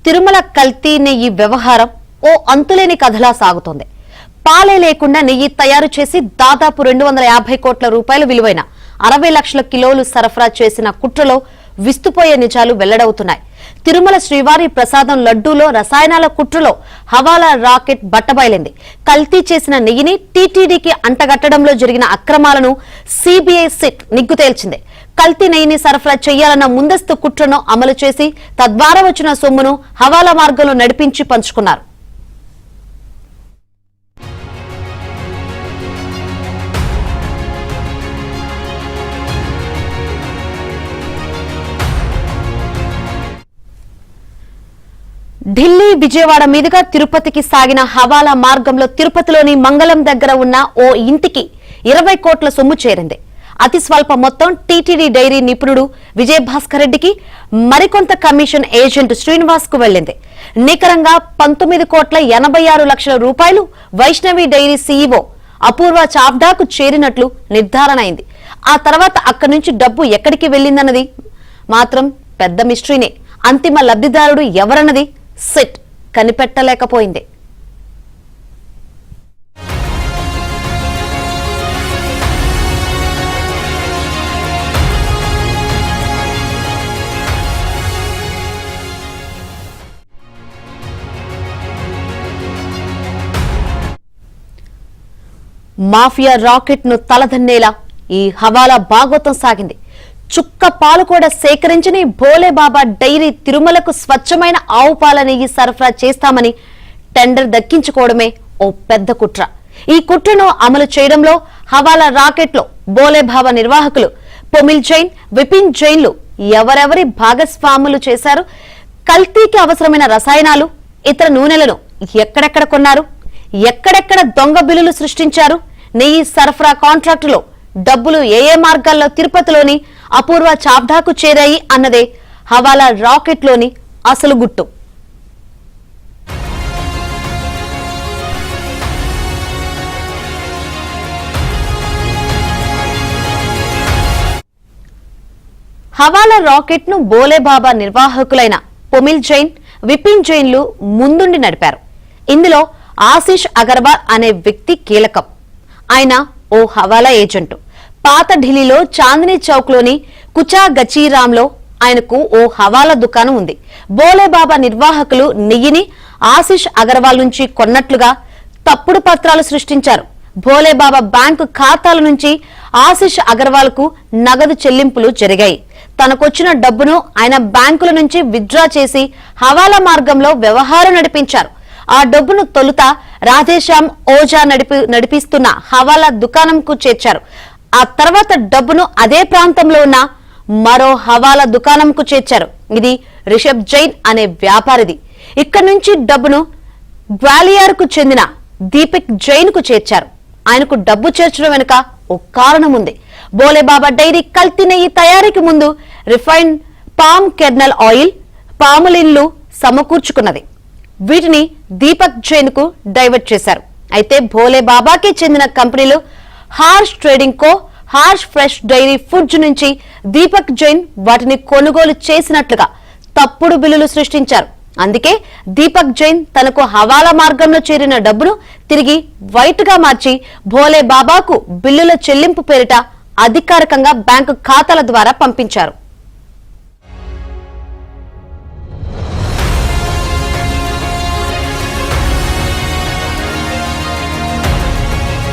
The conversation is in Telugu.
తిరుమల కల్తీ నెయ్యి వ్యవహారం ఓ అంతులేని కథలా సాగుతోంది. పాలే లేకుండా నెయ్యి తయారు చేసి దాదాపు 250 కోట్ల రూపాయల విలువైన 60 లక్షల కిలోలు సరఫరా చేసిన కుట్రలో విస్తుపోయే నిజాలు వెల్లడవుతున్నాయి. తిరుమల శ్రీవారి ప్రసాదం లడ్డూలో రసాయనాల కుట్రలో హవాలా రాకెట్ బట్టబయలింది. కల్తీ చేసిన నెయ్యిని టీటీడీకి అంటగట్టడంలో జరిగిన అక్రమాలను సిబిఐ సిట్ నిగ్గు తేల్చింది. కల్తీ నెయ్యిని సరఫరా చేయాలన్న ముందస్తు కుట్రను అమలు చేసి తద్వారా వచ్చిన సొమ్మును హవాలా మార్గంలో నడిపించి పంచుకున్నారు. ఢిల్లీ విజయవాడ మీదుగా తిరుపతికి సాగిన హవాలా మార్గంలో తిరుపతిలోని మంగళం దగ్గర ఉన్న ఓ ఇంటికి 20 కోట్ల సొమ్ము చేరింది. అతి స్వల్ప మొత్తం టీటీడీ డైరీ నిపుణుడు విజయభాస్కర్ రెడ్డికి, మరికొంత కమిషన్ ఏజెంట్ శ్రీనివాస్ కు వెళ్లింది. నికరంగా 19,86 లక్షల రూపాయలు వైష్ణవి డైరీ సీఈఓ అపూర్వ చావ్డాకు చేరినట్లు నిర్ధారణ అయింది. ఆ తర్వాత అక్కడి నుంచి డబ్బు ఎక్కడికి వెళ్లిందన్నది మాత్రం పెద్ద మిస్టరీనే. అంతిమ లబ్ధిదారుడు ఎవరన్నది సిట్ కనిపెట్టలేకపోయింది. మాఫియా రాకెట్ ను తలదన్నేలా ఈ హవాలా భాగవతం సాగింది. చుక్క పాలు కూడా సేకరించని భోలేబాబా డైరీ తిరుమలకు స్వచ్ఛమైన ఆవు పాల నెయ్యి సరఫరా చేస్తామని టెండర్ దక్కించుకోవడమే ఓ పెద్ద కుట్ర. ఈ కుట్రను అమలు చేయడంలో హవాలా రాకెట్ లో భోలేబాబా నిర్వాహకులు పొమిల్ జైన్, విపిన్ జైన్లు ఎవరెవరి భాగస్వాములు చేశారు, కల్తీకి అవసరమైన రసాయనాలు, ఇతర నూనెలను ఎక్కడెక్కడ కొన్నారు, ఎక్కడెక్కడ దొంగ బిల్లులు సృష్టించారు, నెయ్యి సరఫరా కాంట్రాక్టులో డబ్బులు ఏ మార్గాల్లో తిరుపతిలోని అపూర్వ చావ్డాకు చేరాయి అన్నదే హవాలా రాకెట్ లోని అసలు గుట్టు. హవాలా రాకెట్ ను భోలేబాబా నిర్వాహకులైన పొమిల్ జైన్, విపిన్ జైన్లు ముందుండి నడిపారు. ఇందులో ఆశీష్ అగర్వాల్ అనే వ్యక్తి కీలకం. ఆయన ఓ హవాలా ఏజెంటు. పాత ఢిల్లీలో చాందినీ చౌక్ లోని కుచా గచీరాంలో ఆయనకు ఓ హవాలా దుకాణం ఉంది. భోలేబాబా నిర్వాహకులు నెయ్యిని ఆశీష్ అగర్వాల్ నుంచి కొన్నట్లుగా తప్పుడు పత్రాలు సృష్టించారు. భోలేబాబా బ్యాంకు ఖాతాల నుంచి ఆశీష్ అగర్వాల్ కు నగదు చెల్లింపులు జరిగాయి. తనకొచ్చిన డబ్బును ఆయన బ్యాంకుల నుంచి విత్డ్రా చేసి హవాలా మార్గంలో వ్యవహారం నడిపించారు. ఆ డబ్బును తొలుత రాధేశ్యామ్ ఓజా నడిపిస్తున్న హవాలా దుకాణంకు చేర్చారు. ఆ తర్వాత డబ్బును అదే ప్రాంతంలో ఉన్న మరో హవాలా దుకాణంకు చేర్చారు. ఇది రిషబ్ జైన్ అనే వ్యాపారిది. ఇక్కడి నుంచి డబ్బును గ్వాలియర్ కు చెందిన దీపక్ జైన్ కు చేర్చారు. ఆయనకు డబ్బు చేర్చడం వెనుక ఓ కారణం ఉంది. భోలేబాబా డైరీ కల్తీ నెయ్యి తయారీకి ముందు రిఫైన్డ్ పామ్ కెర్నల్ ఆయిల్, పాములిన్లు సమకూర్చుకున్నది. వీటిని దీపక్ జైన్ కు డైవర్ట్ చేశారు. అయితే భోలేబాబాకి చెందిన కంపెనీలు హార్ష్ ట్రేడింగ్ కో, హార్ష్ ఫ్రెష్ డైరీ ఫుడ్స్ నుంచి దీపక్ జైన్ వాటిని కొనుగోలు చేసినట్లుగా తప్పుడు బిల్లులు సృష్టించారు. అందుకే దీపక్ జైన్ తనకు హవాలా మార్గంలో చేరిన డబ్బును తిరిగి వైట్ గా మార్చి భోలేబాబాకు బిల్లుల చెల్లింపు పేరిట అధికారికంగా బ్యాంకు ఖాతాల ద్వారా పంపించారు.